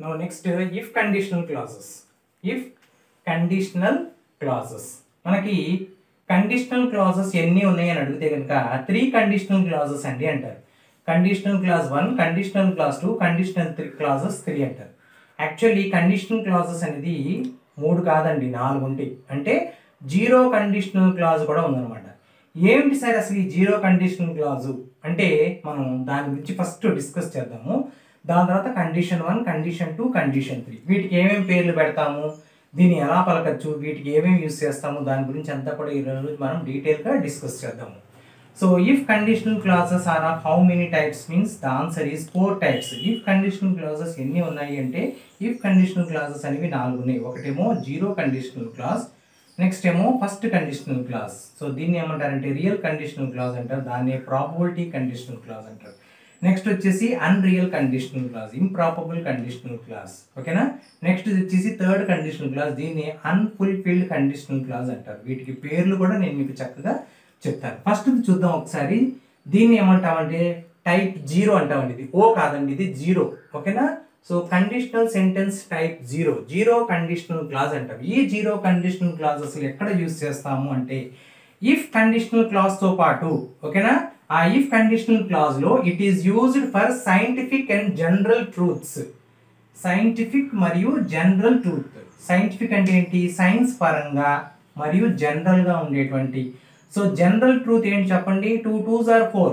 Now next if conditional clauses. If conditional clauses. మనకి conditional clauses ఎన్ని ఉన్నాయని అడిగితే కనుక 3 కండిషనల్ క్లాజెస్ అండి అంటారు. Conditional clause 1, conditional clause 2, conditional clauses 3 అంటారు. యాక్చువల్లీ కండిషనల్ క్లాజెస్ అనేది 3 కాదండి 4 ఉంటాయి. అంటే జీరో కండిషనల్ క్లాజ్ కూడా ఉందన్నమాట. ఏమిటి సార్ అసలు ఈ జీరో కండిషనల్ క్లాజు అంటే మనం దాని గురించి ఫస్ట్ డిస్కస్ చేద్దాము. దాని తర్వాత కండిషన్ 1, కండిషన్ 2, కండిషన్ 3 వీటికి ఏమేమి పేర్లు పెడతాము, దీన్ని ఎలా పలకచ్చు, వీటికి ఏమేమి యూజ్ చేస్తాము, దాని గురించి అంతా కూడా ఈరోజు మనం డీటెయిల్గా డిస్కస్ చేద్దాము. So if conditional clauses are of how many types means the answer is 4 types. If conditional clauses ఎన్ని ఉన్నాయి అంటే ఇఫ్ కండిషనల్ క్లాజెస్ అనేవి 4 ఉన్నాయి. ఒకటేమో జీరో కండిషనల్ క్లాజ్, నెక్స్ట్ ఏమో ఫస్ట్ కండిషనల్ క్లాజ్. సో దీన్ని ఏమంటారంటే రియల్ కండిషనల్ క్లాజ్ అంటారు, దాన్ని ప్రాబబిలిటీ కండిషనల్ క్లాజ్ అంటారు. నెక్స్ట్ వచ్చేసి unreal conditional clause, improbable conditional clause. ఓకేనా. నెక్స్ట్ వచ్చేసి థర్డ్ కండిషనల్ క్లాజ్, దీన్ని అన్ఫుల్ఫిల్డ్ కండిషనల్ క్లాజ్ అంటారు. వీటికి పేర్లు కూడా నేను మీకు చక్కగా చెప్తాను. ఫస్ట్ చూద్దాం ఒకసారి. దీన్ని ఏమంటామంటే టైప్ 0 అంటామండి. ఇది ఓ కాదండి, ఇది 0. ఓకేనా. So conditional sentence type 0, zero conditional clause అంటారు. ఈ జీరో కండిషనల్ క్లాజ్ అసలు ఎక్కడ యూజ్ చేస్తాము అంటే ఇఫ్ కండిషనల్ క్లాజ్తో పాటు, ఓకేనా, ఆ ఇఫ్ కండిషనల్ క్లాజ్లో it is used for scientific and general truths. Scientific మరియు జనరల్ ట్రూత్. సైంటిఫిక్ అంటే ఏంటి, సైన్స్ పరంగా మరియు జనరల్గా ఉండేటువంటి. సో జనరల్ ట్రూత్ ఏంటి చెప్పండి, 2 2s are 4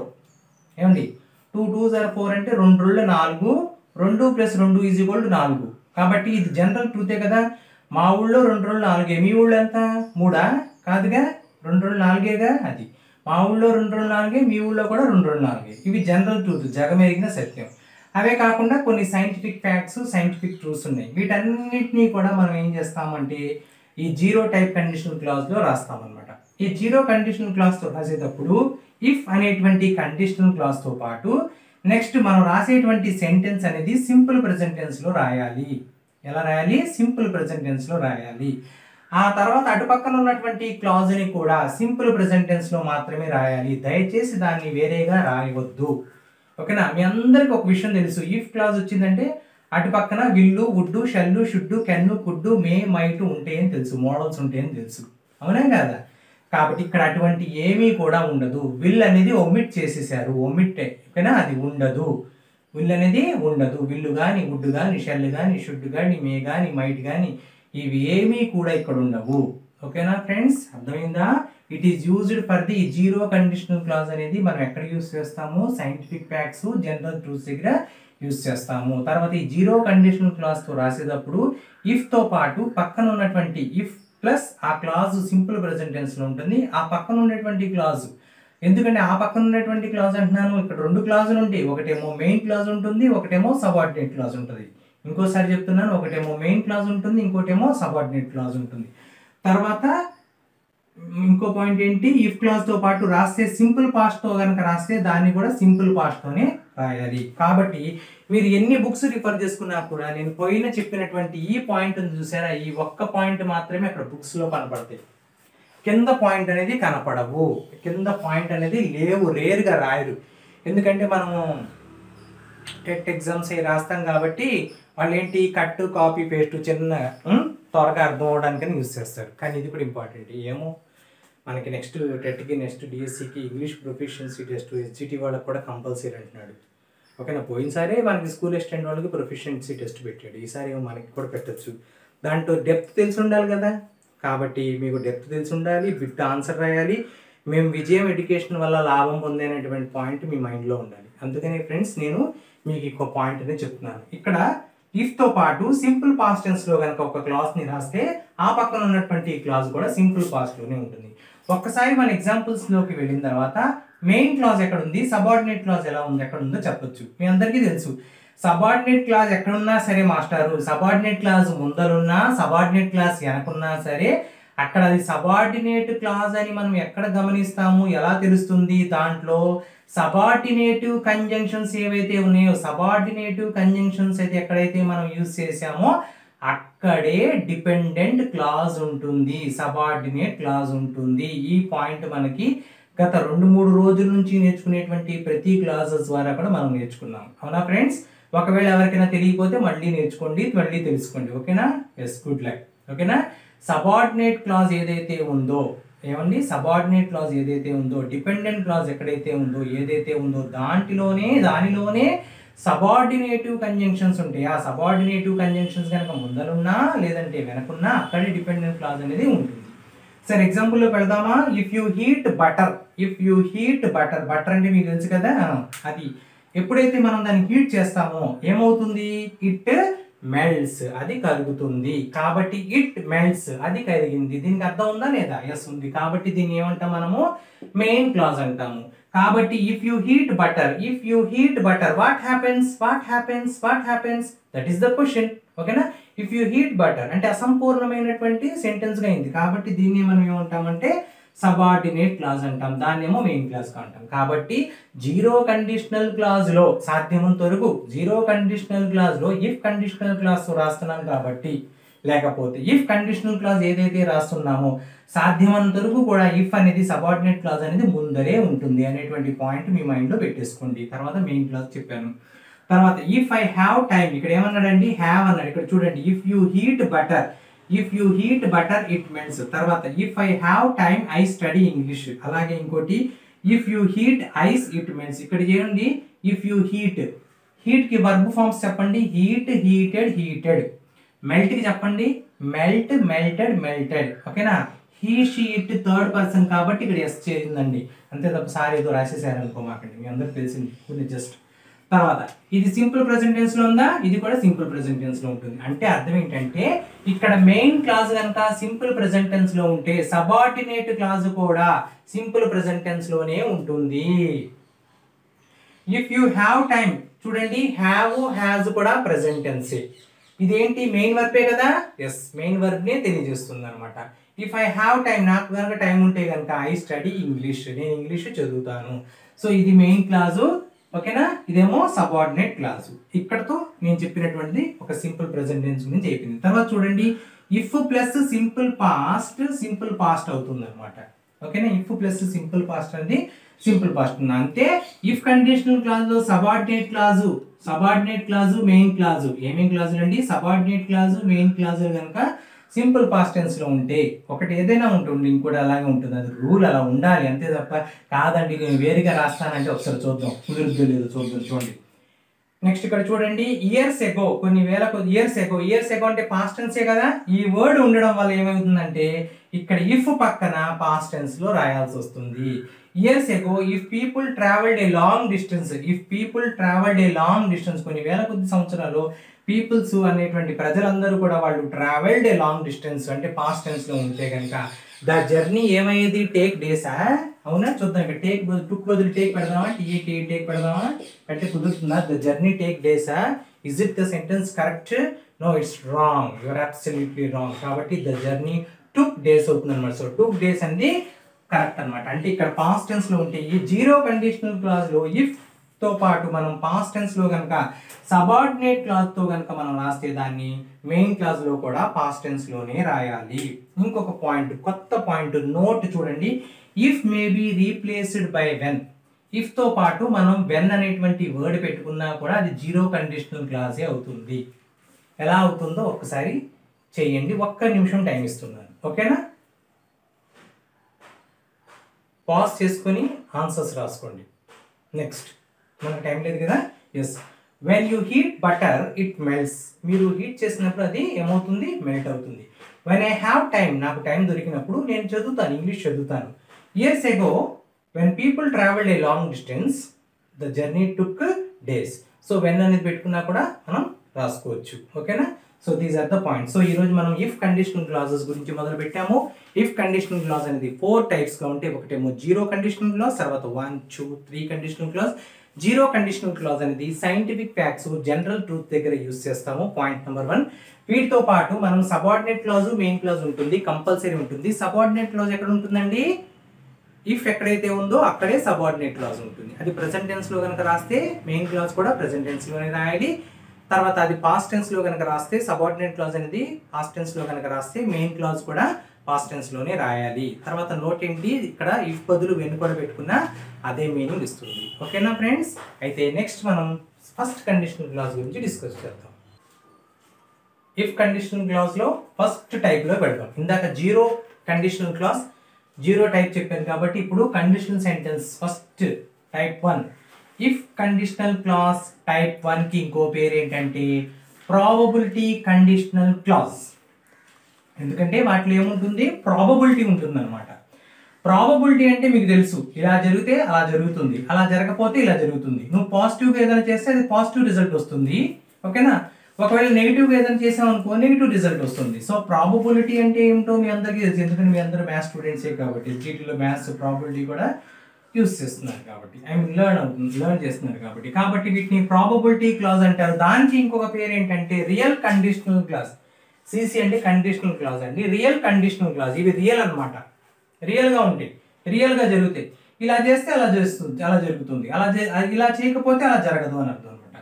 ఏమండి. 2 2s are 4 అంటే 2 2 4, 2 + 2 = 4. కాబట్టి ఇది జనరల్ ట్రూతే కదా. మా ఊళ్ళో 2 2 4, మీ ఊళ్ళో ఎంత 3 కాదుగా, 2 2 4గా. అది మా ఊళ్ళో 2 2 4, మీ ఊళ్ళో కూడా 2 2 4. ఇవి జనరల్ ట్రూత్, జగమెరిగిన సత్యం. అవే కాకుండా కొన్ని సైంటిఫిక్ ఫ్యాక్ట్స్, సైంటిఫిక్ ట్రూత్స్ ఉన్నాయి. వీటన్నిటినీ కూడా మనం ఏం చేస్తామంటే ఈ జీరో టైప్ కండిషనల్ క్లాజ్లో రాస్తామన్నమాట. ఈ జీరో కండిషనల్ క్లాజ్తో రాసేటప్పుడు ఇఫ్ అనేటువంటి కండిషనల్ క్లాజ్తో పాటు నెక్స్ట్ మనం రాసేటువంటి సెంటెన్స్ అనేది సింపుల్ ప్రెజెంట్ టెన్స్లో రాయాలి. ఎలా రాయాలి, సింపుల్ ప్రెజెంట్ టెన్స్లో రాయాలి. ఆ తర్వాత అటుపక్కన ఉన్నటువంటి క్లాజ్ని కూడా సింపుల్ ప్రెజెంట్ టెన్స్లో మాత్రమే రాయాలి. దయచేసి దాన్ని వేరేగా రాయవద్దు. ఓకేనా. మీ అందరికి ఒక విషయం తెలుసు, ఇఫ్ క్లాజ్ వచ్చిందంటే అటుపక్కన విల్లు, వుడ్డు, షల్లు, షుడ్డు, కెన్ను, కుడ్డు, మే, మైటు ఉంటాయని తెలుసు, మోడల్స్ ఉంటాయని తెలుసు. అవునా కదా. కాబట్టి ఇక్కడ అటువంటి ఏమీ కూడా ఉండదు. విల్ అనేది ఒమిట్ చేసేసారు, ఒమిట్. ఓకేనా, అది ఉండదు. విల్ అనేది ఉండదు. విల్లు కానీ, వుడ్డు కానీ, షెల్ కానీ, షుడ్ కానీ, మే కానీ, మైట్ కానీ ఇవి ఏమీ కూడా ఇక్కడ ఉండవు. ఓకేనా ఫ్రెండ్స్, అర్థమైందా. It is used for the zero conditional clause అనేది మనం ఎక్కడ యూజ్ చేస్తాము, సైంటిఫిక్ ఫ్యాక్ట్స్, జనరల్ ట్రూత్స్ దగ్గర యూజ్ చేస్తాము. తర్వాత ఈ జీరో కండిషనల్ క్లాజ్తో రాసేటప్పుడు ఇఫ్తో పాటు పక్కన ఉన్నటువంటి ఇఫ్ ప్లస్ ఆ క్లాజ్ సింపుల్ ప్రెజెంట్ టెన్స్లో ఉంటుంది. ఆ పక్కన ఉన్నటువంటి క్లాజ్, ఎందుకంటే ఆ పక్కన ఉన్నటువంటి క్లాజ్ అంటున్నాను, ఇక్కడ 2 క్లాజులు ఉంటాయి. ఒకటేమో మెయిన్ క్లాజ్ ఉంటుంది, ఒకటేమో సబార్డినేట్ క్లాజ్ ఉంటుంది. ఇంకోసారి చెప్తున్నాను, ఒకటేమో మెయిన్ క్లాజ్ ఉంటుంది, ఇంకోటేమో సబార్డినేట్ క్లాజ్ ఉంటుంది. తర్వాత ఇంకో పాయింట్ ఏంటి, ఇఫ్ క్లాజ్తో పాటు రాస్తే సింపుల్ పాస్ట్తో కనుక రాస్తే దాన్ని కూడా సింపుల్ పాస్ట్తోనే రాయాలి. కాబట్టి మీరు ఎన్ని బుక్స్ రిఫర్ చేసుకున్నా కూడా నేను చెప్పినటువంటి ఈ పాయింట్ చూసారా, ఈ ఒక్క పాయింట్ మాత్రమే అక్కడ బుక్స్లో కనపడతాయి. కింద పాయింట్ అనేది కనపడవు, కింద పాయింట్ అనేది లేవు, రేర్గా రాయరు. ఎందుకంటే మనము టెట్ ఎగ్జామ్స్ అవి రాస్తాం కాబట్టి వాళ్ళు ఏంటి కట్, కాపీ, పేస్ట్ చిన్న త్వరగా అర్థం అవడానికని యూజ్ చేస్తారు. కానీ ఇది కూడా ఇంపార్టెంట్. ఏమో మనకి నెక్స్ట్ టెట్కి, నెక్స్ట్ డిఎస్సికి ఇంగ్లీష్ ప్రొఫిషియన్సీ టెస్ట్ ఎస్జిటి వాళ్ళకి కూడా కంపల్సరీ అంటున్నాడు. ఓకేనా. పోయినసారి మనకి స్కూల్ అసిస్టెంట్ వాళ్ళకి ప్రొఫిషియన్సీ టెస్ట్ పెట్టాడు, ఈసారి ఏమో మనకి కూడా పెట్టచ్చు. దాంట్లో డెప్త్ తెలిసి ఉండాలి కదా. కాబట్టి మీకు డెప్త్ తెలిసి ఉండాలి, బిట్ ఆన్సర్ రాయాలి. మేము విజయం ఎడ్యుకేషన్ వల్ల లాభం పొందేనటువంటి పాయింట్ మీ మైండ్లో ఉండాలి. అందుకని ఫ్రెండ్స్ నేను మీకు ఇంకో పాయింట్ అనేది చెప్తున్నాను. ఇక్కడ ఇఫ్తో పాటు సింపుల్ పాస్ట్ టెన్స్లో కనుక ఒక క్లాజ్ని రాస్తే ఆ పక్కన ఉన్నటువంటి క్లాజ్ కూడా సింపుల్ పాస్ట్లోనే ఉంటుంది. ఒక్కసారి మన ఎగ్జాంపుల్స్లోకి వెళ్ళిన తర్వాత మెయిన్ క్లాజ్ ఎక్కడ ఉంది, సబార్డినేట్ క్లాజ్ ఎలా ఉంది, ఎక్కడ ఉందో చెప్పొచ్చు. మీ అందరికీ తెలుసు సబార్డినేట్ క్లాజ్ ఎక్కడున్నా సరే మాస్టారు, సబార్డినేట్ క్లాజ్ ముందరున్నా, సబార్డినేట్ క్లాజ్ వెనకున్నా సరే అక్కడ అది సబార్డినేట్ క్లాజ్ అని మనం ఎక్కడ గమనిస్తాము, ఎలా తెలుస్తుంది, దాంట్లో సబార్డినేటివ్ కంజంక్షన్స్ ఏవైతే ఉన్నాయో, సబార్డినేటివ్ కంజంక్షన్స్ అయితే ఎక్కడైతే మనం యూజ్ చేసామో అక్కడే డిపెండెంట్ క్లాజ్ ఉంటుంది, సబార్డినేట్ క్లాజ్ ఉంటుంది. ఈ పాయింట్ మనకి గత 2-3 రోజుల నుంచి నేర్చుకునేటువంటి ప్రతి క్లాసెస్ ద్వారా కూడా మనం నేర్చుకున్నాం. అవునా ఫ్రెండ్స్. ఒకవేళ ఎవరికైనా తెలియకపోతే మళ్ళీ నేర్చుకోండి, మళ్ళీ తెలుసుకోండి. ఓకేనా? Yes, good luck. ఓకేనా? సబార్డినేట్ క్లాజ్ ఏదైతే ఉందో, ఏమండి, సబార్డినేట్ క్లాజ్ ఏదైతే ఉందో, డిపెండెంట్ క్లాజ్ ఎక్కడైతే ఉందో, ఏదైతే ఉందో దానిలోనే సబార్డినేటివ్ కంజంక్షన్స్ ఉంటాయి. ఆ సబార్డినేటివ్ కంజంక్షన్స్ కనుక ముందరున్నా లేదంటే వెనకున్నా అక్కడే డిపెండెంట్ క్లాజ్ అనేది ఉంటుంది. సరే, ఎగ్జాంపుల్లో పెడదామా? If you heat butter, butter అంటే మీకు తెలుసు కదా, అది ఎప్పుడైతే మనం దాన్ని హీట్ చేస్తామో ఏమవుతుంది? ఇట్ మెల్ట్స్, అది కరుగుతుంది. కాబట్టి ఇట్ మెల్ట్స్, అది కరిగింది. దీనికి అర్థం ఉందా లేదా? ఎస్ ఉంది. కాబట్టి దీన్ని ఏమంటాం మనము? మెయిన్ క్లాజ్ అంటాము. కాబట్టి if you heat butter what happens? That is the question. ఓకేనా? ఇఫ్ యూ హీట్ బటర్ అంటే అసంపూర్ణమైనటువంటి సెంటెన్స్ గా అయింది. కాబట్టి దీన్ని మనం ఏమంటామంటే సబార్డినేట్ క్లాజ్ అంటాం, దాన్నేమో మెయిన్ క్లాజ్ అంటాం. కాబట్టి జీరో కండిషనల్ క్లాజ్ లో సాధ్యమంత వరకు ఇఫ్ కండిషనల్ క్లాజ్ రాస్తున్నాం కాబట్టి, లేకపోతే ఇఫ్ కండిషనల్ క్లాజ్ ఏదైతే రాస్తున్నామో సాధ్యమంత వరకు కూడా ఇఫ్ అనేది సబార్డినేట్ క్లాజ్ అనేది ముందరే ఉంటుంది అనేటువంటి పాయింట్ మీ మైండ్ లో పెట్టేసుకోండి. తర్వాత మెయిన్ క్లాజ్ చెప్పాను. తర్వాత ఇఫ్ ఐ హ్యావ్ టైం, ఇక్కడ ఏమన్నాడండి? హ్యావ్ అన్నాడు. ఇక్కడ చూడండి, if you heat butter it melts. తర్వాత if I have time I study English. అలాగే ఇంకోటి if you heat ice it melts. ఇక్కడ చేయండి, ఇఫ్ యూ హీట్ కి వర్బ్ ఫార్మ్స్ చెప్పండి. Heat, heated. మెల్ట్ కి చెప్పండి, మెల్టెడ్. ఓకేనా? He, she, it third person కాబట్టి ఇక్కడ ఎస్ చేసిందండి. అంతే తప్ప సార్ ఏదో రాసేసారు అనుకోమాకండి, మీ అందరికి తెలిసింది జస్ట్. తర్వాత ఇది సింపుల్ ప్రెజెంట్ టెన్స్ లో ఉందా? ఇది కూడా సింపుల్ ప్రెజెంట్ టెన్స్ లో ఉంటుంది. అంటే అర్థం ఏంటంటే ఇక్కడ మెయిన్ క్లాజ్ కనుక సింపుల్ ప్రెజెంట్ టెన్స్ లో ఉంటే సబార్డినేట్ క్లాజ్ కూడా సింపుల్ ప్రెజెంట్ టెన్స్ లోనే ఉంటుంది. ఇఫ్ యూ హ్యావ్ టైం, చూడండి, హ్యావ్ కూడా ప్రెజెంట్ టెన్స్. ఇదేంటి? మెయిన్ వర్బే కదా? ఎస్, మెయిన్ వర్బ్ నే తెలియజేస్తుంది అనమాట. ఇఫ్ ఐ హ్యావ్ టైం, నాకు కనుక టైం ఉంటే కనుక ఐ స్టడీ ఇంగ్లీష్, నేను ఇంగ్లీష్ చదువుతాను. సో ఇది మెయిన్ క్లాజు. ఓకేనా? ఇదేమో సబార్డినేట్ క్లాజు. ఇక్కడతో నేను చెప్పినటువంటి ఒక సింపుల్ ప్రెజెంట్ టెన్స్ గురించి చెప్పింది. తర్వాత చూడండి, ఇఫ్ ప్లస్ సింపుల్ పాస్ట్ అవుతుంది అనమాట. ఓకేనా? ఇఫ్ ప్లస్ సింపుల్ పాస్ట్ అనేది సింపుల్ పాస్ట్ ఉంది. అంటే ఇఫ్ కండిషనల్ క్లాజ్ లో సబార్డినేట్ క్లాజు మెయిన్ క్లాజు, ఏమేం క్లాజులు అండి? సబార్డినేట్ క్లాజు, మెయిన్ క్లాజు కనుక సింపుల్ పాస్ట్ టెన్స్ లో ఉంటే ఒకటి ఏదైనా ఉంటుంది, ఇంకోటి అలాగే ఉంటుంది. అది రూల్ అలా ఉండాలి, అంతే తప్ప కాదండి నేను వేరుగా రాస్తానంటే ఒకసారి చూద్దాం, కుదురుద్దో లేదో చూడండి. నెక్స్ట్ ఇక్కడ చూడండి, ఇయర్స్ ఎగో, కొన్ని వేల ఇయర్స్ ఎగో అంటే పాస్ట్ టెన్సే కదా. ఈ వర్డ్ ఉండడం వల్ల ఏమవుతుందంటే ఇక్కడ ఇఫ్ పక్కన పాస్ట్ టెన్స్ లో రాయాల్సి వస్తుంది. Years ago if people travelled a long distance, కొన్ని వేల కొద్ది సంవత్సరాలు పీపుల్స్ అనేటువంటి ప్రజలందరూ కూడా వాళ్ళు ట్రావెల్డ్ ఏ లాంగ్ డిస్టెన్స్ అంటే పాస్ట్ టెన్స్ లో ఉంటే కనుక ద జర్నీ ఏమయ్యేది? టేక్ డేసా? అవునా? చూద్దాం. ఇక్కడ టుక్ బదులు టేక్ పెడదామా? టేక్ పెడదామా? అంటే కుదురుతుందా? ద జర్నీ టేక్ డేసా? Is it the sentence correct? No, it's wrong. You are absolutely wrong. కాబట్టి ద జర్నీ టుక్ డేస్ అవుతుంది అనమాట. సో టుక్ డేస్ అనేది కరెక్ట్ అనమాట. అంటే ఇక్కడ పాస్ట్ టెన్స్ లో ఉంటే ఈ జీరో కండిషనల్ క్లాజ్ లో ఇఫ్ తో పాటు మనం పాస్ట్ టెన్స్ లో కనుక సబార్డినేట్ క్లాజ్ తో కనుక మనం రాస్తే దాన్ని మెయిన్ క్లాజ్ లో కూడా పాస్ట్ టెన్స్ లోనే రాయాలి. ఇంకొక పాయింట్, కొత్త పాయింట్ నోట్ చూడండి, if may be replaced by when. If తో పాటు మనం వెన్ అనేటువంటి వర్డ్ పెట్టుకున్నా కూడా అది జీరో కండిషనల్ క్లాజే అవుతుంది. ఎలా అవుతుందో ఒక్కసారి చేయండి, ఒక్క నిమిషం టైం ఇస్తున్నాను. ఓకేనా? పాజ్ చేసుకొని ఆన్సర్స్ రాసుకోండి. నెక్స్ట్, మనకు టైం లేదు కదా. Yes, when you heat butter it melts. మీరు హీట్ చేసినప్పుడు అది ఏమవుతుంది? మెల్ట్ అవుతుంది. వెన్ ఐ హ్యావ్ టైం, నాకు టైం దొరికినప్పుడు నేను చదువుతాను, ఇంగ్లీష్ చదువుతాను. Years ago when people travelled a long distance the journey took days. So when అనేది పెట్టుకున్నా కూడా మనం రాసుకోవచ్చు. ఓకేనా? So these are the points. So ఈరోజు మనం ఇఫ్ కండిషనల్ క్లాజెస్ గురించి మొదలు పెట్టాము. ఇఫ్ కండిషనల్ క్లాజ్ అనేది 4 టైప్స్ గా ఉంటే, ఒకటేమో జీరో కండిషనల్ క్లాజ్, తర్వాత 1, 2, 3 conditional clause. Zero conditional clause అనేది సైంటిఫిక్ ఫ్యాక్ట్స్, జనరల్ ట్రూత్ దగ్గర యూజ్ చేస్తాము. Point number 1. వీటితో పాటు మనం సబార్డినేట్ క్లాజ్, మెయిన్ క్లాజ్ ఉంటుంది, కంపల్సరీ ఉంటుంది. సబార్డినేట్ క్లాజ్ ఎక్కడ ఉంటుందండి? ఇఫ్ ఎక్కడైతే ఉందో అక్కడే సబార్డినేట్ క్లాజ్ ఉంటుంది. అది ప్రెజెంట్ టెన్స్ లో కనుక రాస్తే మెయిన్ క్లాజ్ కూడా ప్రెజెంట్ టెన్స్ లోనే రాయాలి. తర్వాత అది పాస్ట్ టెన్స్ లో కనుక రాస్తే సబార్డినేట్ క్లాజ్ అనేది పాస్ట్ టెన్స్ లో కనుక రాస్తే మెయిన్ క్లాజ్ కూడా పాస్ట్ టెన్స్లోనే రాయాలి. తర్వాత నోట్ ఏంటి, ఇక్కడ ఇఫ్ బదులు వెనుకడ పెట్టుకున్న అదే మీనింగ్ ఇస్తుంది. ఓకేనా ఫ్రెండ్స్? అయితే నెక్స్ట్ మనం ఫస్ట్ కండిషనల్ క్లాజ్ గురించి డిస్కస్ చేద్దాం. ఇఫ్ కండిషనల్ క్లాజ్లో ఫస్ట్ టైప్లో పెడదాం. ఇందాక zero conditional clause zero type చెప్పాను కాబట్టి ఇప్పుడు conditional sentence first type 1. If conditional clause type 1కి ఇంకో పేరు ఏంటంటే ప్రాబబిలిటీ కండిషనల్ క్లాజ్. ఎందుకంటే వాటిలో ఏముంటుంది, ప్రాబబిలిటీ ఉంటుంది అనమాట. ప్రాబబిలిటీ అంటే మీకు తెలుసు, ఇలా జరిగితే అలా జరుగుతుంది, అలా జరగకపోతే ఇలా జరుగుతుంది. నువ్వు పాజిటివ్గా ఏదైనా చేస్తే అది పాజిటివ్ రిజల్ట్ వస్తుంది. ఓకేనా? ఒకవేళ నెగిటివ్గా ఏదైనా చేసాం అనుకో నెగిటివ్ రిజల్ట్ వస్తుంది. సో ప్రాబబిలిటీ అంటే ఏమిటో మీ అందరికీ తెలుసు, ఎందుకంటే మీ అందరూ మ్యాథ్స్ స్టూడెంట్సే కాబట్టి జీటీలో మ్యాథ్స్ ప్రాబబిలిటీ కూడా యూస్ చేస్తున్నారు కాబట్టి, లెర్న్ చేస్తున్నారు కాబట్టి వీటిని ప్రాబబిలిటీ క్లాజ్ అంటారు. దానికి ఇంకొక పేరు ఏంటంటే రియల్ కండిషనల్ క్లాజ్. సిసి అంటే కండిషనల్ క్లాజ్ అండి, రియల్ కండిషనల్ క్లాజ్. ఇవి రియల్ అనమాట, రియల్గా ఉంటాయి, రియల్గా జరుగుతాయి. ఇలా చేస్తే అలా చేస్తుంది, అలా జరుగుతుంది, ఇలా చేయకపోతే అలా జరగదు అని అర్థం అనమాట.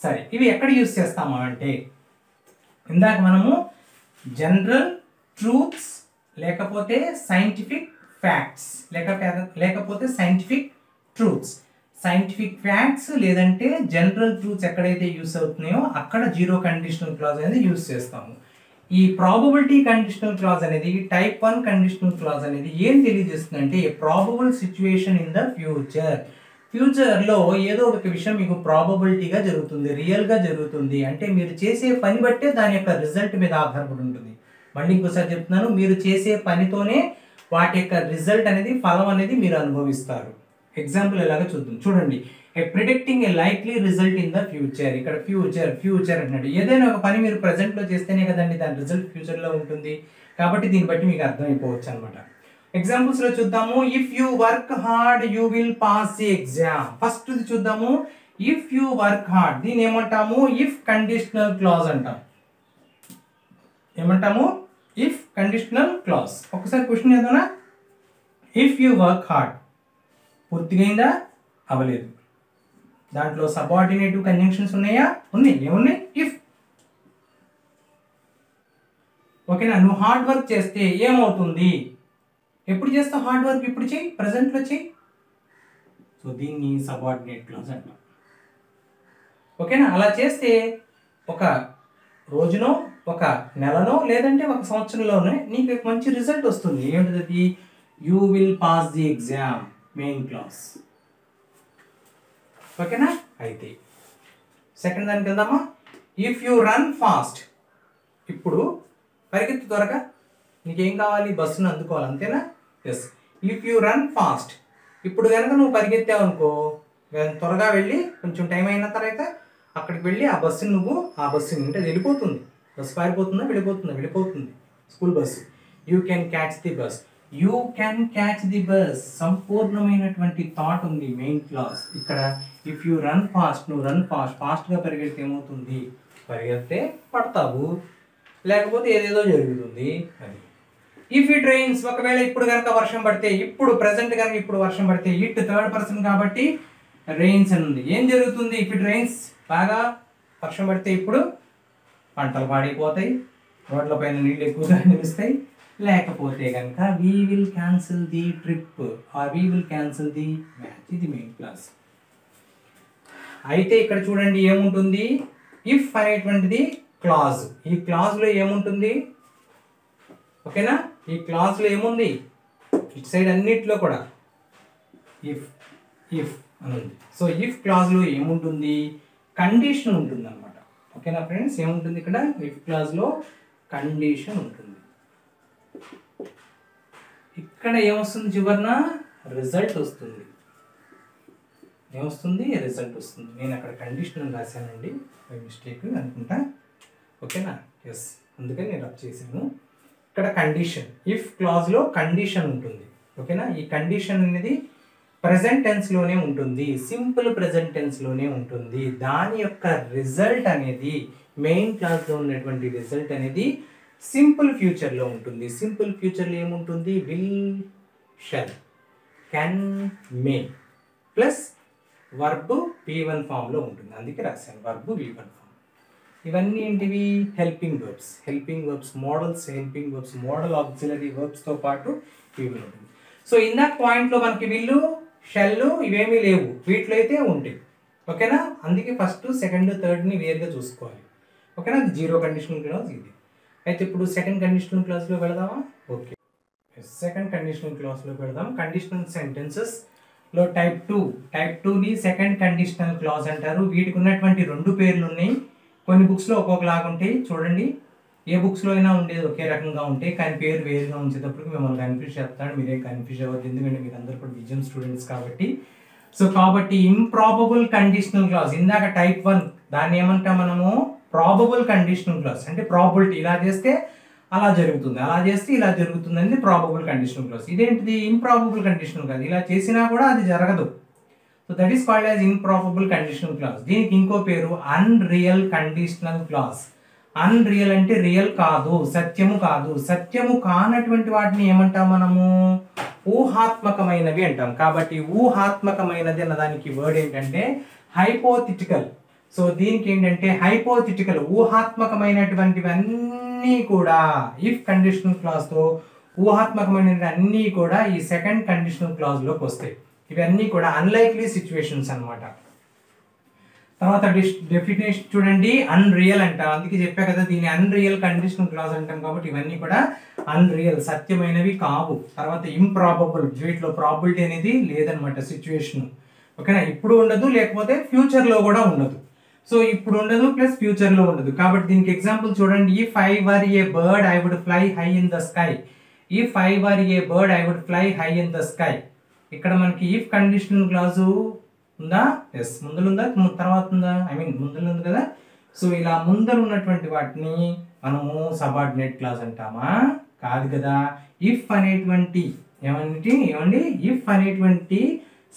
సరే, ఇవి ఎక్కడ యూస్ చేస్తామా అంటే ఇందాక మనము జనరల్ ట్రూత్స్ లేకపోతే సైంటిఫిక్ ఫ్యాక్ట్స్ లేకపోతే సైంటిఫిక్ ట్రూత్స్, సైంటిఫిక్ ఫ్యాక్ట్స్ లేదంటే జనరల్ ట్రూత్స్ ఎక్కడైతే యూస్ అవుతున్నాయో అక్కడ జీరో కండిషనల్ క్లాజ్ అనేది యూస్ చేస్తాము. ఈ ప్రాబబిలిటీ కండిషనల్ క్లాజ్ అనేది టైప్ 1 కండిషనల్ క్లాజ్ అనేది ఏం తెలియజేస్తుందంటే ప్రాబబుల్ సిచ్యువేషన్ ఇన్ ద ఫ్యూచర్లో ఏదో ఒక విషయం మీకు ప్రాబబిలిటీగా జరుగుతుంది, రియల్గా జరుగుతుంది అంటే మీరు చేసే పని బట్టే దాని యొక్క రిజల్ట్ మీద ఆధారపడి ఉంటుంది. మళ్ళీ ఇంకోసారి చెప్తున్నాను, మీరు చేసే పనితోనే వాటి యొక్క రిజల్ట్ అనేది, ఫలం అనేది మీరు అనుభవిస్తారు. ఎగ్జాంపుల్ ఎలాగో చూద్దాం. చూడండి, predicting A likely result in the future. ఇక్కడ ఫ్యూచర్ అంటున్నాడు. ఏదైనా ఒక పని మీరు ప్రెజెంట్లో చేస్తేనే కదండి దాని రిజల్ట్ ఫ్యూచర్లో ఉంటుంది. కాబట్టి దీన్ని బట్టి మీకు అర్థమైపోవచ్చు అనమాట. ఎగ్జాంపుల్స్లో చూద్దాము. If you work hard you will pass the exam. First చూద్దాము, ఇఫ్ యూ వర్క్ హార్డ్ దీన్ని ఏమంటాము, ఇఫ్ కండిషనల్ క్లాజ్ అంటాం. ఏమంటాము, ఇఫ్ కండిషనల్ క్లాజ్. ఒకసారి క్వశ్చన్ ఏదైనా, ఇఫ్ యూ వర్క్ హార్డ్ పూర్తిగా అయిందా, అవ్వలేదు. దాంట్లో సబార్డినేటివ్ కంజంక్షన్స్ ఉన్నాయా? ఉన్నాయి. ఏమున్నాయి? ఇఫ్. ఓకేనా? నువ్వు హార్డ్ వర్క్ చేస్తే ఏమవుతుంది? ఎప్పుడు చేస్తావు హార్డ్ వర్క్? ఇప్పుడు చెయ్యి, ప్రజెంట్లో చెయ్యి. సో దీన్ని సబార్డినేట్ క్లాజ్ అంటాం. ఓకేనా? అలా చేస్తే ఒక రోజునో ఒక నెలనో లేదంటే ఒక సంవత్సరంలోనే నీకు మంచి రిజల్ట్ వస్తుంది. ఏంటిది? You will pass the exam, main clause. ఓకేనా? అయితే సెకండ్ దానికి వెళ్దామా. If you run fast. ఇప్పుడు పరిగెత్తు త్వరగా, నీకేం కావాలి? బస్సును అందుకోవాలి, అంతేనా? Yes. If you run fast. ఇప్పుడు కనుక నువ్వు పరిగెత్తావు అనుకో, త్వరగా వెళ్ళి కొంచెం టైం అయిన తర్వాత అక్కడికి వెళ్ళి ఆ బస్సుని అంటే వెళ్ళిపోతుంది. బస్సు పారిపోతుందా? వెళ్ళిపోతుంది school bus. You can catch the bus. You can catch the bus సంపూర్ణమైనటువంటి థాట్ ఉంది మెయిన్ క్లాస్ ఇక్కడ. ఇఫ్ యూ రన్ ఫాస్ట్, నువ్వు రన్ ఫాస్ట్గా పరిగెడితే ఏమవుతుంది? పరిగెడితే పడతావు, లేకపోతే ఏదేదో జరుగుతుంది అది. ఇఫ్ ఇట్ రైన్స్, ఒకవేళ ఇప్పుడు కనుక వర్షం పడితే, ఇప్పుడు ప్రజెంట్ కనుక ఇప్పుడు వర్షం పడితే, ఇట్ థర్డ్ పర్సన్ కాబట్టి రైన్స్ అని ఉంది. ఏం జరుగుతుంది? ఇఫ్ ఇట్ రైన్స్, బాగా వర్షం పడితే ఇప్పుడు పంటలు పాడైపోతాయి, రోడ్ల పైన నీళ్ళు ఎక్కువగా నిలుస్తాయి. లేకపోతే కనుక we will cancel the trip or we will cancel the match. ఇది మెయిన్ క్లాస్. అయితే ఇక్కడ చూడండి ఏముంటుంది, ఇఫ్ అనేటువంటిది క్లాజ్. ఈ క్లాజ్లో ఏముంటుంది? ఓకేనా? ఈ క్లాజ్లో ఏముంది? ఇటు సైడ్ అన్నిట్లో కూడా ఇఫ్ అని ఉంది. సో ఇఫ్ క్లాజ్లో ఏముంటుంది? కండిషన్ ఉంటుంది అనమాట. ఓకేనా ఫ్రెండ్స్? ఏముంటుంది ఇక్కడ? ఇఫ్ క్లాజ్లో కండిషన్ ఉంటుంది. ఇక్కడ ఏమొస్తుంది? చివరిన రిజల్ట్ వస్తుంది. ఏమొస్తుంది? రిజల్ట్ వస్తుంది. నేను అక్కడ కండిషన్ రాశానండి, బై మిస్టేక్ అనుకుంటా. ఓకేనా? ఎస్, అందుకని నేను రబ్ చేశాను. ఇక్కడ కండిషన్, ఇఫ్ క్లాజ్లో కండిషన్ ఉంటుంది. ఓకేనా? ఈ కండిషన్ అనేది ప్రెజెంట్ టెన్స్లోనే ఉంటుంది, సింపుల్ ప్రెజెంట్ టెన్స్లోనే ఉంటుంది. దాని యొక్క రిజల్ట్ అనేది, మెయిన్ క్లాస్లో ఉన్నటువంటి రిజల్ట్ అనేది సింపుల్ ఫ్యూచర్లో ఉంటుంది. సింపుల్ ఫ్యూచర్లో ఏముంటుంది? Will, shall, can, May plus verb V1 ఫామ్లో ఉంటుంది. అందుకే రాశాను వర్బ్ V1 ఫామ్. ఇవన్నీ ఏంటివి హెల్పింగ్ వర్బ్స్ మోడల్ ఆక్సిలరీ వర్బ్స్తో పాటు ఇవి ఉంటుంది. సో ఇందాక పాయింట్లో మనకి వీళ్ళు షెల్ ఇవేమీ లేవు, వీటిలో అయితే ఉంటాయి. ఓకేనా, అందుకే ఫస్ట్ సెకండ్ థర్డ్ని వేరుగా చూసుకోవాలి. ఓకేనా, అది జీరో కండిషనల్ క్లాజ్ ఇది. అయితే ఇప్పుడు సెకండ్ కండిషనల్ క్లాజ్లో వెళదామా? ఓకే, సెకండ్ కండిషనల్ క్లాజ్లో వెళదాం. కండిషనల్ సెంటెన్సెస్లో టైప్ 2ని సెకండ్ కండిషనల్ క్లాజ్ అంటారు. వీటికి ఉన్నటువంటి 2 పేర్లు ఉన్నాయి. కొన్ని బుక్స్లో ఒక్కొక్కలాగా ఉంటాయి. చూడండి, ఏ బుక్స్లో అయినా ఉండేది ఒకే రకంగా ఉంటాయి, కానీ పేరు వేరుగా ఉంచేటప్పుడు మిమ్మల్ని కన్ఫ్యూజ్ చేస్తాడు. మీరే కన్ఫ్యూజ్ అవ్వద్దు, ఎందుకంటే మీరు అందరూ కూడా విజన్ స్టూడెంట్స్ కాబట్టి. సో కాబట్టి ఇంప్రాబబుల్ కండిషనల్ క్లాజ్, ఇందాక టైప్ 1 దాన్ని ఏమంటాం మనము? Probable conditional clause. అంటే ప్రాబిలిటీ, ఇలా చేస్తే అలా జరుగుతుంది, అలా చేస్తే ఇలా జరుగుతుంది అనేది ప్రాబబుల్ కండిషనల్ క్లాజ్. ఇదేంటిది? Improbable conditional clause. ఇలా చేసినా కూడా అది జరగదు. So that is called as improbable conditional clause. దీనికి ఇంకో పేరు అన్రియల్ కండిషనల్ క్లాజ్. అన్రియల్ అంటే రియల్ కాదు, సత్యము కాదు. సత్యము కానటువంటి వాటిని ఏమంటాం మనము? ఊహాత్మకమైనవి అంటాం. కాబట్టి ఊహాత్మకమైనది అన్న దానికి వర్డ్ ఏంటంటే హైపోథెటికల్. సో దీనికి ఏంటంటే హైపోథెటికల్, ఊహాత్మకమైనటువంటివి అన్నీ కూడా ఇఫ్ కండిషనల్ క్లాజ్తో ఊహాత్మకమైనవి అన్నీ కూడా ఈ సెకండ్ కండిషనల్ క్లాజ్లోకి వస్తాయి. ఇవన్నీ కూడా అన్లైక్లీ సిచ్యువేషన్స్ అన్నమాట. తర్వాత డెఫినేషన్ చూడండి, అన్రియల్ అంటాం. అందుకే చెప్పా కదా, దీని అన్రియల్ కండిషనల్ క్లాజ్ అంటాం. కాబట్టి ఇవన్నీ కూడా అన్రియల్, సత్యమైనవి కావు. తర్వాత ఇంప్రాబబుల్, వీటిలో ప్రాబిలిటీ అనేది లేదనమాట సిచ్యువేషన్. ఓకేనా, ఇప్పుడు ఉండదు, లేకపోతే ఫ్యూచర్లో కూడా ఉండదు. సో ఇప్పుడు ఉండదు ప్లస్ ఫ్యూచర్లో ఉండదు. కాబట్టి దీనికి ఎగ్జాంపుల్ చూడండి, if I were a bird I would fly high in the sky. If I were a bird I would fly high in the sky. ఇక్కడ మనకి ఇఫ్ కండిషనల్ క్లాజు ఉందా? ఎస్, ముందులు ఉందా, తర్వాత ఉందా? ముందులు ఉంది కదా. సో ఇలా ముందర ఉన్నటువంటి వాటిని మనము సబార్డినేట్ క్లాజ్ అంటామా? కాదు కదా. ఇఫ్ అనేటువంటి ఏమండి ఇఫ్ అనేటువంటి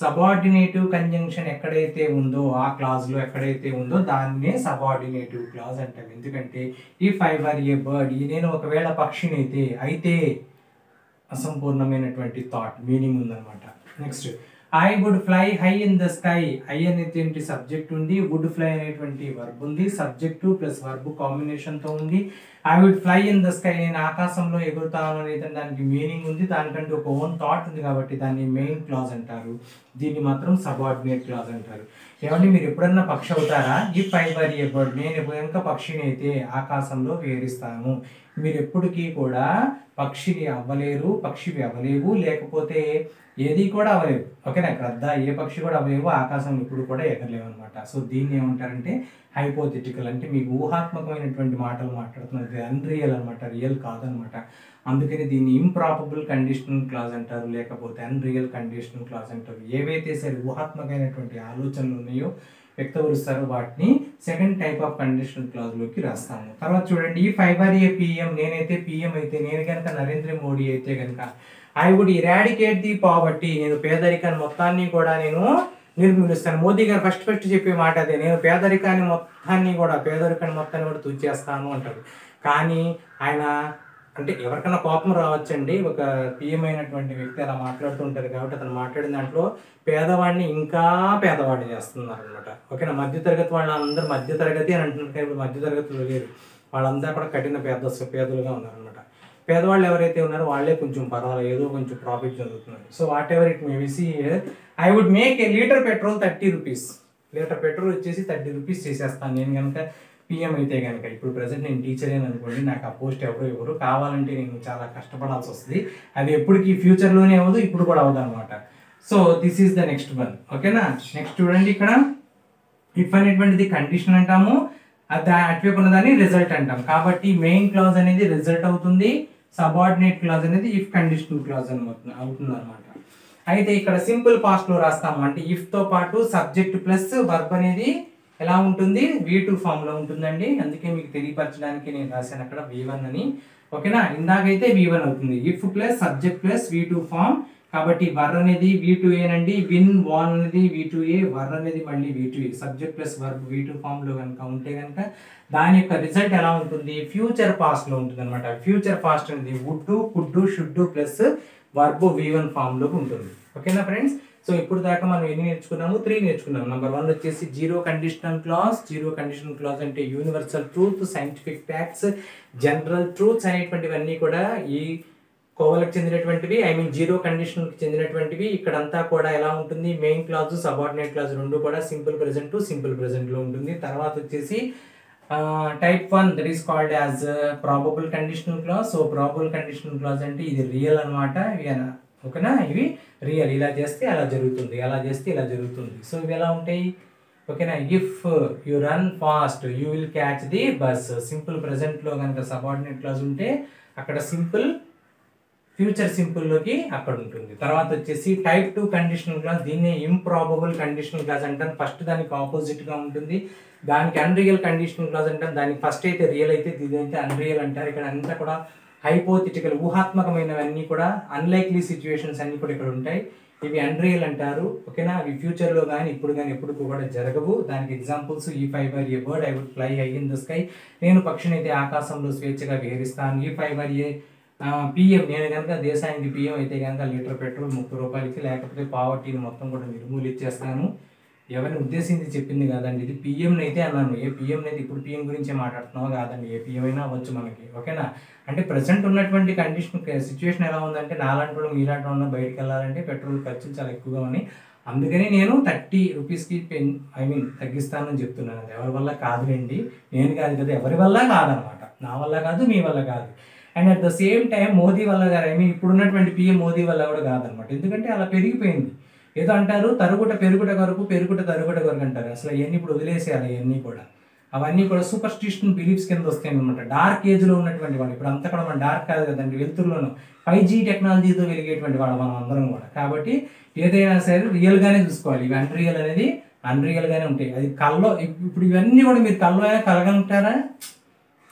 సబార్డినేటివ్ కంజంక్షన్ ఎక్కడైతే ఉందో, ఆ క్లాజ్లో ఎక్కడైతే ఉందో దాన్నే సబార్డినేటివ్ క్లాజ్ అంటాం. ఎందుకంటే if I were a bird, నేను ఒకవేళ పక్షినైతే, అయితే అసంపూర్ణమైనటువంటి థాట్, మీనింగ్ ఉందన్నమాట. Next, I would fly high in the sky. I అనేది సబ్జెక్ట్ ఉంది, వుడ్ ఫ్లై అనేటువంటి వర్బ్ ఉంది, సబ్జెక్టు ప్లస్ వర్బ్ కాంబినేషన్తో ఉంది. I would fly in the sky, నేను ఆకాశంలో ఎగురుతాను అనేది దానికి మీనింగ్ ఉంది, దానికంటే ఒక ఓన్ థాట్ ఉంది, కాబట్టి దాన్ని మెయిన్ క్లాజ్ అంటారు. దీన్ని మాత్రం సబార్డినేట్ క్లాజ్ అంటారు. ఏమంటే మీరు ఎప్పుడన్నా పక్షి అవుతారా? If I were a bird, నేను కనుక పక్షిని అయితే ఆకాశంలో వేరిస్తాను. మీరు ఎప్పటికీ కూడా పక్షివి అవ్వలేవు, లేకపోతే ఏది కూడా అవ్వలేవు. ఓకేనా, గ్రద్ద ఏ పక్షి కూడా అవ్వలేవు, ఆకాశం ఇప్పుడు కూడా ఎగరలేవు అనమాట. సో దీన్ని ఏమంటారంటే హైపోథెటికల్, అంటే మీకు ఊహాత్మకమైనటువంటి మాటలు మాట్లాడుతున్నది, అన్రియల్ అనమాట, రియల్ కాదనమాట. అందుకని దీన్ని ఇంప్రాబబుల్ కండిషనల్ క్లాజ్ అంటారు, లేకపోతే అన్రియల్ కండిషనల్ క్లాజ్ అంటారు. ఏవైతే సరే ఊహాత్మకమైనటువంటి ఆలోచనలు ఉన్నాయో వ్యక్తపరుస్తారో వాటిని సెకండ్ టైప్ ఆఫ్ కండిషనల్ క్లాజ్లోకి రాస్తాము. తర్వాత చూడండి, if I were a PM, నేనైతే పిఎం అయితే, నేను కనుక నరేంద్ర మోడీ అయితే కనుక I would eradicate the poverty, నేను పేదరికాన్ని మొత్తాన్ని కూడా నేను నిర్మూలిస్తాను. మోదీ గారు ఫస్ట్ చెప్పే మాట అదే, నేను పేదరికాన్ని మొత్తాన్ని కూడా తుడిచేస్తాను అంటారు. కానీ ఆయన అంటే ఎవరికైనా కోపం రావచ్చండి, ఒక పిఎం అయినటువంటి వ్యక్తి అలా మాట్లాడుతుంటారు. కాబట్టి అతను మాట్లాడిన దాంట్లో పేదవాడిని ఇంకా పేదవాడిని చేస్తున్నారు అనమాట. ఓకేనా, మధ్యతరగతి వాళ్ళు అందరూ మధ్యతరగతి అని అంటున్నారు, కానీ ఇప్పుడు మధ్యతరగతిలో లేరు, వాళ్ళందరూ కూడా కఠిన పేదలుగా ఉన్నారనమాట. పేదవాళ్ళు ఎవరైతే ఉన్నారో వాళ్ళే కొంచెం పర్వాలేదు, ఏదో కొంచెం ప్రాఫిట్ జరుగుతున్నారు. So whatever it may be, I would make a litre petrol 30 rupees. Litre petrol వచ్చేసి 30 రూపీస్ చేసేస్తాను నేను కనుక పిఎం అయితే కనుక. ఇప్పుడు ప్రజెంట్ నేను టీచర్ అనుకోండి, నాకు ఆ పోస్ట్ ఎవరు కావాలంటే నేను చాలా కష్టపడాల్సి వస్తుంది. అది ఎప్పటికీ ఫ్యూచర్లోనే అవ్వదు, ఇప్పుడు కూడా అవ్వదు అనమాట. So this is the next one. ఓకేనా, నెక్స్ట్ చూడండి, ఇక్కడ ఇఫ్ అనేటువంటిది కండిషన్ అంటాము, అటువైపు ఉన్నదాన్ని రిజల్ట్ అంటాం. కాబట్టి మెయిన్ క్లాజ్ అనేది రిజల్ట్ అవుతుంది, సబార్డినేట్ క్లాజ్ అనేది ఇఫ్ కండిషనల్ క్లాజ్ అవుతుంది అనమాట. అయితే ఇక్కడ సింపుల్ పాస్ట్ లో రాస్తాము, అంటే ఇఫ్ తో పాటు సబ్జెక్ట్ ప్లస్ వర్బ్ అనేది ఎలా ఉంటుంది? V2 ఫామ్ లో ఉంటుందండి. అందుకే మీకు తెలియపరచడానికి నేను రాశాను అక్కడ V1 అని. ఓకేనా, ఇందాకైతే V1 అవుతుంది, if plus subject plus V2 form. కాబట్టి వర్ అనేది V2A నండి, విన్ వాన్ అనేది V2A, వర్ అనేది మళ్ళీ V2A, subject plus verb V2 form లో కనుక ఉంటే కనుక దాని యొక్క రిజల్ట్ ఎలా ఉంటుంది? ఫ్యూచర్ పాస్ట్ లో ఉంటుంది అనమాట. ఫ్యూచర్ పాస్ట్ అనేది would, could, should plus verb V1 form లోకి ఉంటుంది. ఓకేనా ఫ్రెండ్స్, సో ఇప్పుడు దాకా మనం ఎన్ని నేర్చుకున్నాము? 3 నేర్చుకున్నాము. నెంబర్ 1 వచ్చేసి zero conditional clause. Zero conditional clause అంటే universal truth, scientific facts, general truths అనేటువంటివన్నీ కూడా ఈ కోవలకు చెందినటువంటివి, ఐ మీన్ జీరో కండిషనల్కి చెందినటువంటివి. ఇక్కడంతా కూడా ఎలా ఉంటుంది? మెయిన్ క్లాజ్, సబార్డినేట్ క్లాజ్ రెండు కూడా సింపుల్ ప్రెజెంట్ సింపుల్ ప్రెజెంట్లో ఉంటుంది. తర్వాత వచ్చేసి type 1 that is called as probable conditional clause. So probable conditional clause అంటే ఇది రియల్ అనమాట. ఓకేనా, ఇవి రియల్. ఇలా చేస్తే అలా జరుగుతుంది, అలా చేస్తే ఇలా జరుగుతుంది. సో ఇవి ఎలా ఉంటాయి? ఓకేనా, if you run fast you will catch the bus. Simple ప్రెజెంట్లో కనుక సబార్డినేట్ క్లాజ్ ఉంటే అక్కడ సింపుల్ ఫ్యూచర్ సింపుల్లోకి అక్కడ ఉంటుంది. తర్వాత వచ్చేసి టైప్ 2 కండిషనల్ క్లాజ్. దీన్ని ఇంప్రాబబుల్ కండిషనల్ క్లాజ్ అంటారు. ఫస్ట్ దానికి ఆపోజిట్గా ఉంటుంది. దానికి అన్రియల్ కండిషనల్ క్లాజ్ అంటారు. దానికి ఫస్ట్ అయితే రియల్ అయితే ఇదైతే అన్రియల్ అంటారు. ఇక్కడ అంతా కూడా హైపోథెటికల్, ఊహాత్మకమైనవన్నీ కూడా, అన్లైక్లీ సిచ్యువేషన్స్ అన్నీ కూడా ఇక్కడ ఉంటాయి. ఇవి అన్రియల్ అంటారు. ఓకేనా, అవి ఫ్యూచర్లో కానీ ఇప్పుడు కానీ ఎప్పుడు కూడా జరగవు. దానికి examples if I were a bird I would fly high in the sky. నేను పక్షినైతే ఆకాశంలో స్వేచ్ఛగా విహరిస్తాను. If I were a PM, నేను కనుక దేశానికి పిఎం అయితే కనుక లీటర్ పెట్రోల్ 30 రూపాయలకి, లేకపోతే పావర్టీని మొత్తం కూడా నిర్మూలించేస్తాను. ఎవరిని ఉద్దేశించి చెప్పింది కాదండి, ఇది పిఎంని అయితే అన్నాను. ఏ పిఎంని అయితే ఇప్పుడు పిఎం గురించే మాట్లాడుతున్నావు కాదండి, ఏ పిఎం అయినా అవ్వచ్చు మనకి. ఓకేనా, అంటే ప్రజెంట్ ఉన్నటువంటి కండిషన్ సిచ్యువేషన్ ఎలా ఉందంటే, నాలాంటి వాళ్ళు మీలాంటి వాళ్ళు బయటకు వెళ్ళాలంటే పెట్రోల్ ఖర్చులు చాలా ఎక్కువగా ఉన్నాయి. అందుకని నేను 30 రూపీస్కి తగ్గిస్తానని చెప్తున్నాను. అది ఎవరి వల్ల కాదులేండి, నేను కాదు కదా, ఎవరి వల్ల కాదనమాట. నా వల్ల కాదు, మీ వల్ల కాదు. And at the same time Modi వల్ల గారు, ఇప్పుడున్నటువంటి పిఎం మోదీ వల్ల కూడా కాదనమాట. ఎందుకంటే అలా పెరిగిపోయింది. ఏదో అంటారు తరుగుట పెరుగుట కొరకు, పెరుగుట తరుగుట కొరకు అంటారు. అసలు అవన్నీ ఇప్పుడు వదిలేసేయాలి. అవన్నీ కూడా అవన్నీ కూడా సూపర్స్టిషన్ బిలీఫ్స్ కింద వస్తాయి అనమాట. డార్క్ ఏజ్లో ఉన్నటువంటి వాళ్ళు, ఇప్పుడు అంతా కూడా మన డార్క్ కాదు కదండి, వెలుతురులోనూ 5G టెక్నాలజీతో వెలిగేటువంటి వాళ్ళు మనం అందరం కూడా. కాబట్టి ఏదైనా సరే రియల్గానే చూసుకోవాలి. ఇవి అన్రియల్ అనేది అన్రియల్గానే ఉంటాయి. అది కల్లో, ఇప్పుడు ఇవన్నీ కూడా మీరు కల్లో అయినా కలగలుగుతారా?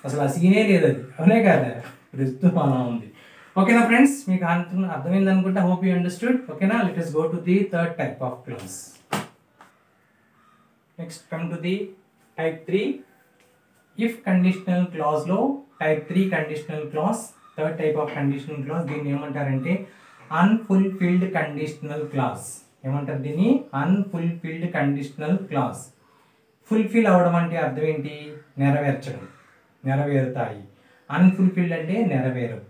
అసలు ఆ సీనే లేదు, అది అవునే కదా, ప్రస్తుతం అలా ఉంది. ఓకేనా ఫ్రెండ్స్, మీకు అర్థమైంది అనుకుంటా. Hope you understood. ఓకేనా, let us go to the third type of clause. Next come to the type 3. If conditional clause లో type 3 conditional clause, third type of conditional clause, దీన్ని ఏమంటారంటే unfulfilled conditional clause. ఏమంటారు దీన్ని? unfulfilled conditional clause. Fulfil అవ్వడం అంటే అర్థం ఏంటి? నెరవేర్చడం, నెరవేరుతాయి. అన్ఫుల్ఫిల్డ్ అంటే నెరవేరవు.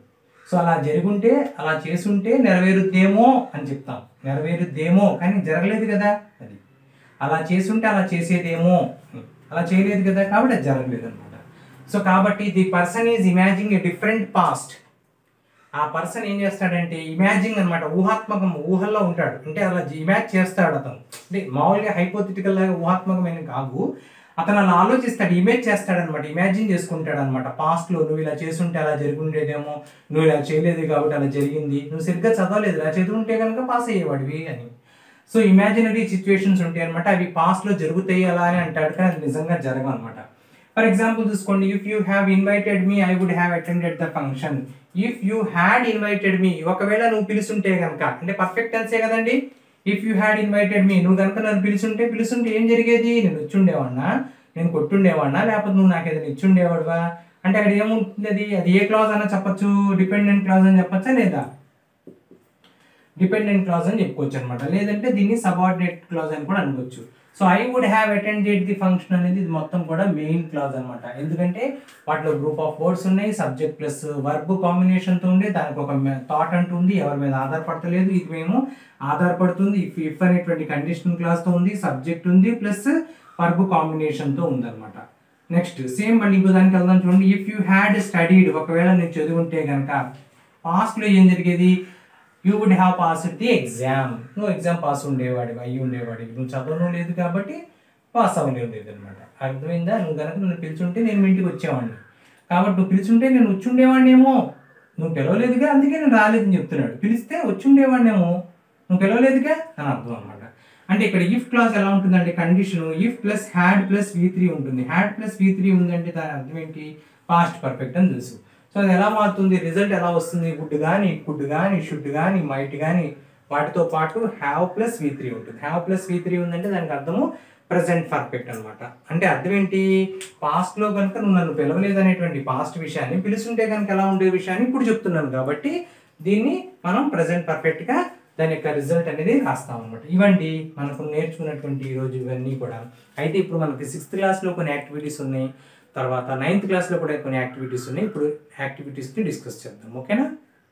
సో అలా జరుగుంటే, అలా చేసుంటే నెరవేరుద్దేమో అని చెప్తాం. నెరవేరుద్దేమో, కానీ జరగలేదు కదా. అది అలా చేసుంటే అలా చేసేదేమో, అలా చేయలేదు కదా, కాబట్టి అది జరగలేదు అనమాట. సో కాబట్టి the person is imaging a different past. ఆ పర్సన్ ఏం చేస్తాడంటే ఇమాజింగ్ అనమాట, ఊహాత్మకం, ఊహల్లో ఉంటాడు. అంటే అలా ఇమాజ్ చేస్తాడు అతను. అంటే మామూలుగా హైపోథెటికల్ లాగా ఊహాత్మకమైన కాదు, అతను అలా ఆలోచిస్తాడు, ఇమేజ్ చేస్తాడనమాట, ఇమాజిన్ చేసుకుంటాడు అనమాట. పాస్ట్లో నువ్వు ఇలా చేసుంటే అలా జరుగుండేదేమో, నువ్వు ఇలా చేయలేదు కాబట్టి అలా జరిగింది, నువ్వు సరిగ్గా చదవలేదు, ఇలా చదువుంటే కనుక పాస్ అయ్యేవాడివి అని. సో ఇమాజినరీ సిచ్యువేషన్స్ ఉంటాయి అనమాట, అవి పాస్ట్లో జరుగుతాయి అలా అని అంటాడు, కానీ అది నిజంగా జరగవు అనమాట. ఫర్ ఎగ్జాంపుల్ చూసుకోండి, if you have invited me I would have attended the function. If you had invited me, ఒకవేళ నువ్వు పిలుచుంటే కనుక, అంటే పర్ఫెక్ట్ టెన్సే కదండి. If you had invited me, నువ్వు కనుక నన్ను పిలుచుంటే ఏం జరిగేది? నేను వచ్చుండేవాడినా, నేను కొట్టుండేవాడినా, లేకపోతే నువ్వు నాకు ఏదైనా ఇచ్చుండేవాడువా అంటే అక్కడ ఏముంటుంది? అది ఏ క్లాజ్ అన్నా చెప్పచ్చు, డిపెండెంట్ క్లాజ్ అని చెప్పచ్చా లేదా? డిపెండెంట్ క్లాజ్ అని చెప్పుకోవచ్చు అనమాట. లేదంటే దీన్ని సబార్డినేట్ క్లాజ్ అని కూడా అనుకోవచ్చు. So I would have attended the function అనేది ఇది మొత్తం కూడా మెయిన్ క్లాజ్ అనమాట. ఎందుకంటే వాటిలో గ్రూప్ ఆఫ్ వర్డ్స్ ఉన్నాయి, సబ్జెక్ట్ ప్లస్ వర్బ్ కాంబినేషన్తో ఉండే, దానికి ఒక థాట్ అంటుంది, ఎవరి మీద ఆధారపడతలేదు. ఇది మేము ఆధారపడుతుంది. ఇఫ్ అనేటువంటి కండిషనల్ క్లాజ్తో ఉంది, సబ్జెక్ట్ ఉంది, ప్లస్ వర్బ్ కాంబినేషన్తో ఉందన్నమాట. నెక్స్ట్ సేమ్ మళ్ళీ ఇంకో దానికి వెళ్దాం చూడండి. ఇఫ్ యూ హ్యాడ్ స్టడీడ్, ఒకవేళ నేను చదువుంటే కనుక, పాస్ట్లో ఏం జరిగేది? You would have passed the exam. నువ్వు ఎగ్జామ్ పాస్ ఉండేవాడివి, అయ్యి ఉండేవాడివి. నువ్వు చదవను లేదు కాబట్టి పాస్ అవ్వలేదు అనమాట. అర్థమైందా? నువ్వు కనుక నన్ను పిలుచుంటే నేను మీ ఇంటికి వచ్చేవాడిని, కాబట్టి నువ్వు పిలుచుంటే నేను వచ్చి ఉండేవాడినేమో. నువ్వు పిలవలేదుగా, అందుకే నేను రాలేదని చెప్తున్నాడు. పిలిస్తే వచ్చి ఉండేవాడినేమో, నువ్వు పిలవలేదుగా అని అర్థం అనమాట. అంటే ఇక్కడ ఇఫ్ క్లాజ్ ఎలా ఉంటుందంటే condition if plus had plus V3 ఉంటుంది. హ్యాడ్ ప్లస్ V3 ఉందంటే దాని అర్థం ఏంటి? పాస్ట్ పర్ఫెక్ట్ అని తెలుసు. సో అది ఎలా మారుతుంది? రిజల్ట్ ఎలా వస్తుంది? వుడ్ కానీ, కుడ్ కానీ, షుడ్ కానీ, మైట్ కానీ, వాటితో పాటు హ్యావ్ ప్లస్ V3 ఉంటుంది. హ్యావ్ ప్లస్ V3 ఉందంటే దానికి అర్థము ప్రెసెంట్ పర్ఫెక్ట్ అనమాట. అంటే అర్థం ఏంటి? పాస్ట్లో కనుక నువ్వు నన్ను పిలవలేదు అనేటువంటి పాస్ట్ విషయాన్ని పిలుస్తుంటే కనుక ఎలా ఉండే విషయాన్ని ఇప్పుడు చెప్తున్నాను, కాబట్టి దీన్ని మనం ప్రెసెంట్ పర్ఫెక్ట్గా దాని యొక్క రిజల్ట్ అనేది రాస్తాం అనమాట. ఇవండి మనకు నేర్చుకున్నటువంటి ఈరోజు ఇవన్నీ కూడా. అయితే ఇప్పుడు మనకి 6th క్లాస్లో కొన్ని యాక్టివిటీస్ ఉన్నాయి, తర్వాత 9th క్లాస్లో కూడా కొన్ని యాక్టివిటీస్ ఉన్నాయి. ఇప్పుడు యాక్టివిటీస్ని డిస్కస్ చేద్దాం. ఓకేనా?